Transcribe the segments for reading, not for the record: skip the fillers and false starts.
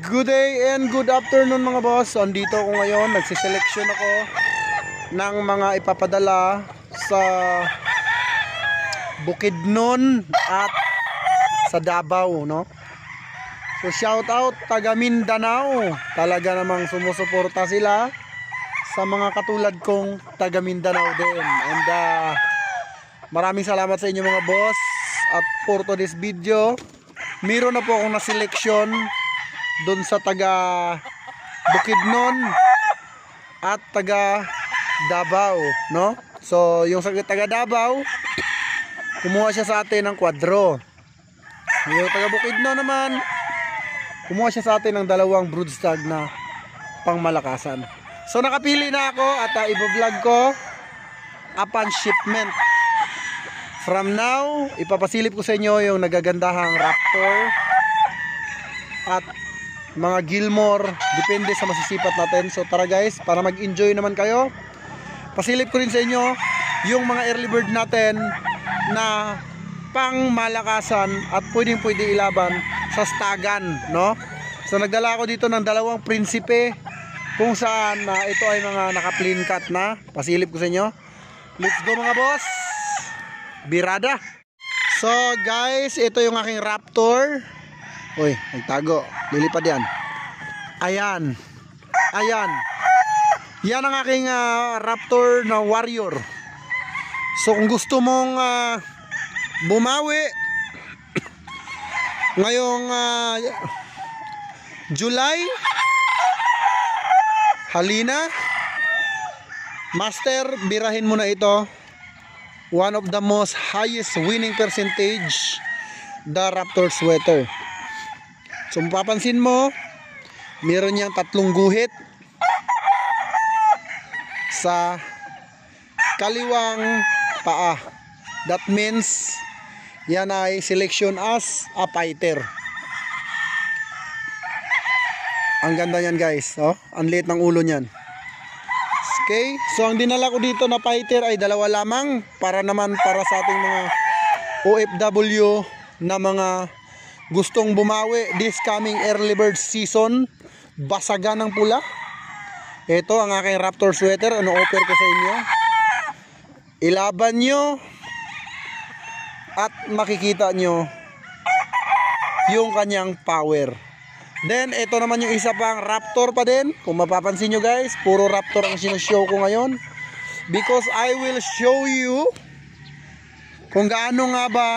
Good day and good afternoon mga boss. So, andito ako ngayon, nagsiseleksyon ako ng mga ipapadala sa Bukidnon at sa Davao, no? So shout out taga Mindanao. Talaga namang sumusuporta sila sa mga katulad kong taga Mindanao din. And maraming salamat sa inyo mga boss. At for today's video, meron na po akong naseleksyon doon sa taga Bukidnon at taga Davao, no? So yung sa taga Davao, kumuha siya sa atin ng kwadro. Yung taga Bukidnon naman, kumuha siya sa atin ng dalawang broodstag na pangmalakasan. So nakapili na ako at i-vlog ko upon shipment. From now, ipapasilip ko sa inyo yung nagagandahang Raptor at mga Gilmore, depende sa masisipat natin. So tara guys, para mag-enjoy naman kayo, pasilip ko rin sa inyo yung mga early bird natin na pang malakasan at pwede ilaban sa stagan, no? So nagdala ako dito ng dalawang prinsipe kung saan ito ay mga naka-clean cut na. Pasilip ko sa inyo. Let's go mga boss, birada. So guys, ito yung aking Raptor. Uy, nagtago. Lilipad yan. Ayan. Ayan. Yan ang aking Raptor na warrior. So kung gusto mong bumawi ngayong July, halina master, birahin mo na ito. One of the most highest winning percentage, the Raptor sweater. So mapapansin mo, meron niyang tatlong guhit sa kaliwang paa. That means yan ay selection as a fighter. Ang ganda niyan guys, oh, ang liit ng ulo niyan. Okay, so ang dinala ko dito na fighter ay dalawa lamang para naman para sa ating mga OFW na mga gustong bumawi this coming early bird season. Basagan ng pula. Ito ang aking Raptor sweater. Ano offer ko sa inyo? Ilaban nyo at makikita nyo yung kanyang power. Then ito naman yung isa pang Raptor pa din. Kung mapapansin nyo guys, puro Raptor ang sinushow ko ngayon, because I will show you kung gaano nga ba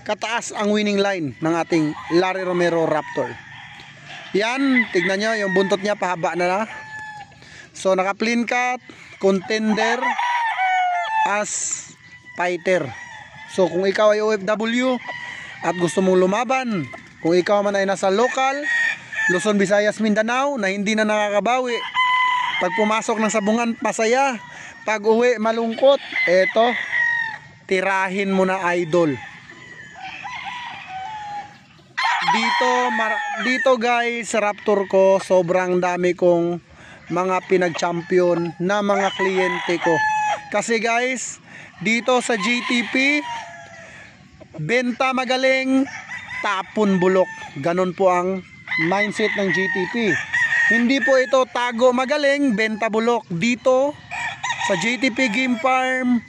kataas ang winning line ng ating Larry Romero Raptor. Yan, tignan nyo yung buntot niya, pahaba na. So naka clean cut, contender as fighter. So kung ikaw ay OFW at gusto mong lumaban, kung ikaw man ay nasa local Luzon, Visayas, Mindanao na hindi na nakakabawi, pag pumasok ng sabungan masaya, pag uwi malungkot, eto, tirahin mo na idol. Dito guys, sa Raptor ko, sobrang dami kong mga pinag-champion na mga kliyente ko. Kasi guys, dito sa GTP, benta magaling, tapon bulok. Ganon po ang mindset ng GTP. Hindi po ito tago magaling, benta bulok. Dito sa GTP Game Farm,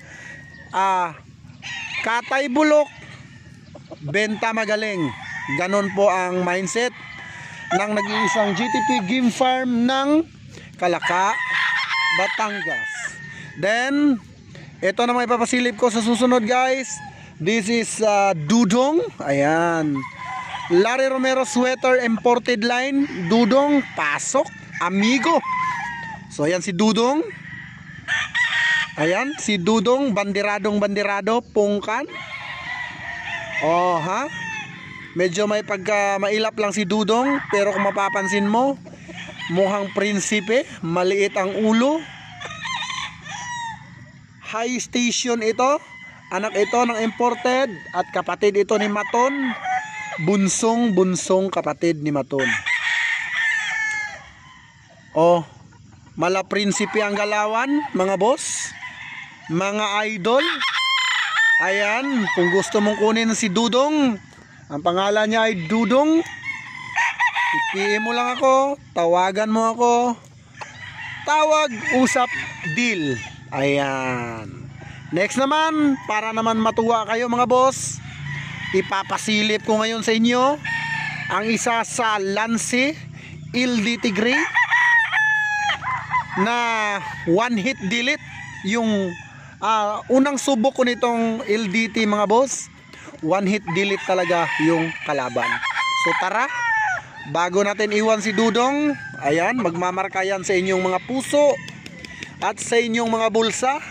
katay bulok, benta magaling. Ganon po ang mindset ng nag-iisang GTP Game Farm ng Calaca, Batangas. Then ito na may papasilip ko sa susunod guys. This is Dudong. Ayan, Larry Romero sweater imported line. Dudong, pasok, amigo. So ayan si Dudong. Ayan si Dudong, bandiradong bandirado, pungkan. Oh ha, medyo may pagka mailap lang si Dudong, pero kung mapapansin mo, mukhang prinsipe, maliit ang ulo. High station ito. Anak ito ng imported at kapatid ito ni Maton. Bunsong kapatid ni Maton. Oh, mala prinsipe ang galawan mga boss, mga idol. Ayan, kung gusto mong kunin si Dudong, ang pangalan niya ay Dudong. i-PM mo lang ako, tawagan mo ako. Tawag, usap, deal. Ayan. Next naman, para naman matuwa kayo mga boss, ipapasilip ko ngayon sa inyo ang isa sa Lansi LDT Gray na one hit delete. Yung unang subok ko nitong LDT mga boss, one hit delete talaga yung kalaban. So tara, bago natin iwan si Dudong, ayan, magmamarka yan sa inyong mga puso at sa inyong mga bulsa.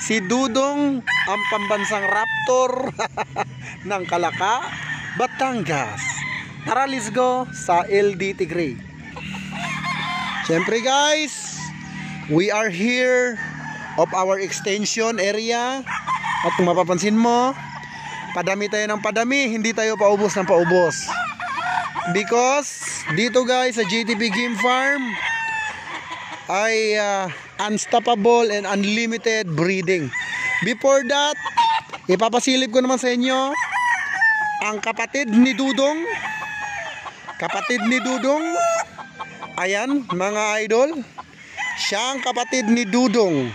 Si Dudong ang pambansang Raptor ng Kalaka, Batangas. Tara, let's go sa LDT Gray. Siyempre guys, we are here of our extension area. At kung mapapansin mo, padami tayo ng padami, hindi tayo paubos ng paubos. Because dito guys sa JTP Game Farm ay unstoppable and unlimited breeding. Before that, ipapasilip ko naman sa inyo ang kapatid ni Dudong. Kapatid ni Dudong, ayan mga idol, siya ang kapatid ni Dudong.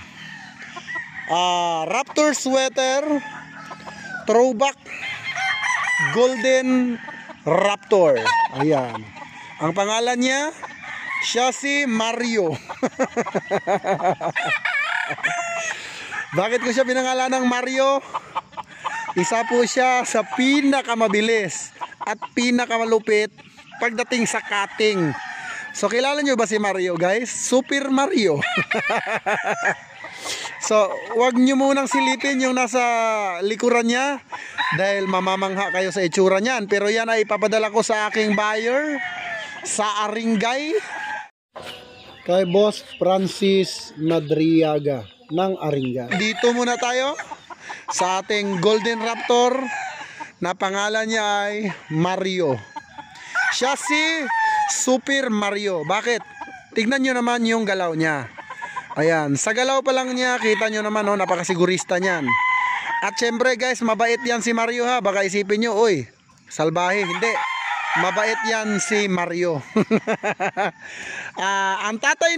Raptor sweater, throwback, golden Raptor. Ayan, ang pangalan niya, siya si Mario. Bakit ko siya pinangalan ng Mario? Isa po siya sa pinakamabilis at pinakamalupit pagdating sa cutting. So kilala nyo ba si Mario guys? Super Mario. So wag nyo munang silipin yung nasa likuran niya dahil mamamangha kayo sa itsura niyan. Pero yan ay ipapadala ko sa aking buyer sa Aringay, kay Boss Francis Madriaga ng Aringay. Dito muna tayo sa ating Golden Raptor na pangalan niya ay Mario. Siya si Super Mario. Bakit? Tignan nyo naman yung galaw niya. Ayan, sa galaw pa lang niya, kita nyo naman, napakasigurista niyan. At syempre guys, mabait yan si Mario ha. Baka isipin nyo, uy, salbahe. Hindi, mabait yan si Mario. Ang tatay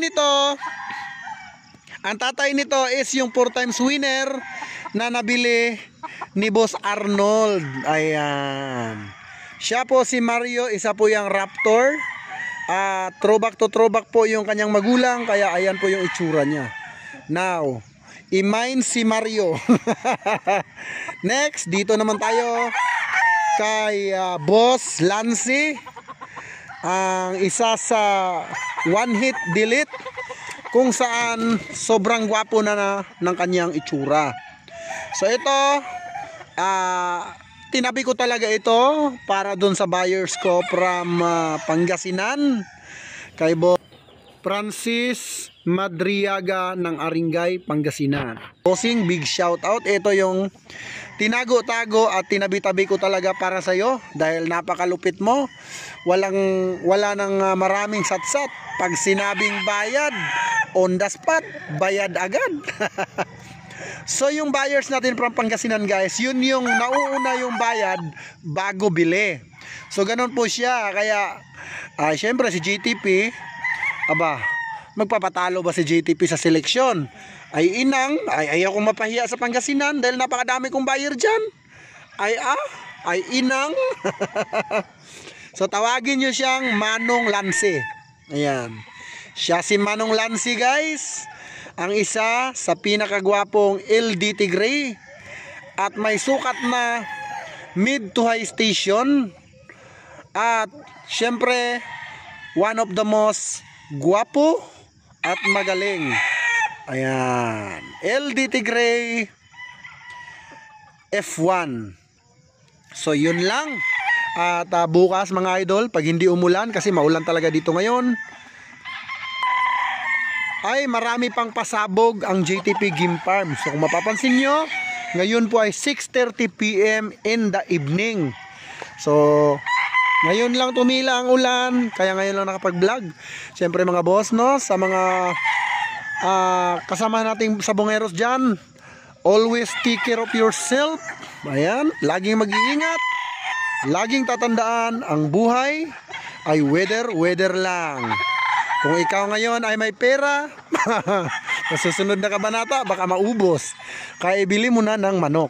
nito is yung 4 times winner na nabili ni Boss Arnold. Ayan, siya po si Mario, isa po yung Raptor. Throwback to throwback po yung kanyang magulang, kaya ayan po yung itsura niya. Now, i-mine si Mario. Next, dito naman tayo kay Boss Lansi, ang isa sa one hit delete, kung saan sobrang gwapo na ng kanyang itsura. So ito, tinabi ko talaga ito para dun sa buyers ko from Pangasinan, kay Boss Francis Madriaga ng Aringay, Pangasinan. Bossing, big shout out. Ito yung tinago-tago at tinabi-tabi ko talaga para sa'yo dahil napakalupit mo. Wala nang maraming satsat. Pag sinabing bayad, on the spot, bayad agad. So yung buyers natin from Pangasinan guys, yun yung nauuna yung bayad bago bili. So ganun po siya. Kaya syempre si JTP, magpapatalo ba si JTP sa seleksyon? Ay inang, ayaw kong mapahiya sa Pangasinan dahil napakadami kong buyer dyan. Ay inang. So tawagin nyo siyang Manong Lansi. Ayan, siya si Manong Lansi guys, ang isa sa pinakagwapong LDT Gray at may sukat na mid to high station. At syempre, one of the most gwapo at magaling. Ayan, LDT Gray F1. So yun lang. At bukas mga idol, pag hindi umulan, kasi maulan talaga dito ngayon, ay marami pang pasabog ang JTP Game Farm. So kung mapapansin nyo, ngayon po ay 6:30 PM in the evening. So ngayon lang tumila ang ulan, kaya ngayon lang nakapag-vlog. Siyempre mga boss, sa mga kasama nating sabongeros dyan, always take care of yourself. Ayan, laging mag-iingat, laging tatandaan, ang buhay ay weather lang. Kung ikaw ngayon ay may pera, sa susunod na kabanata baka maubos. Kaya ibili mo na ng manok.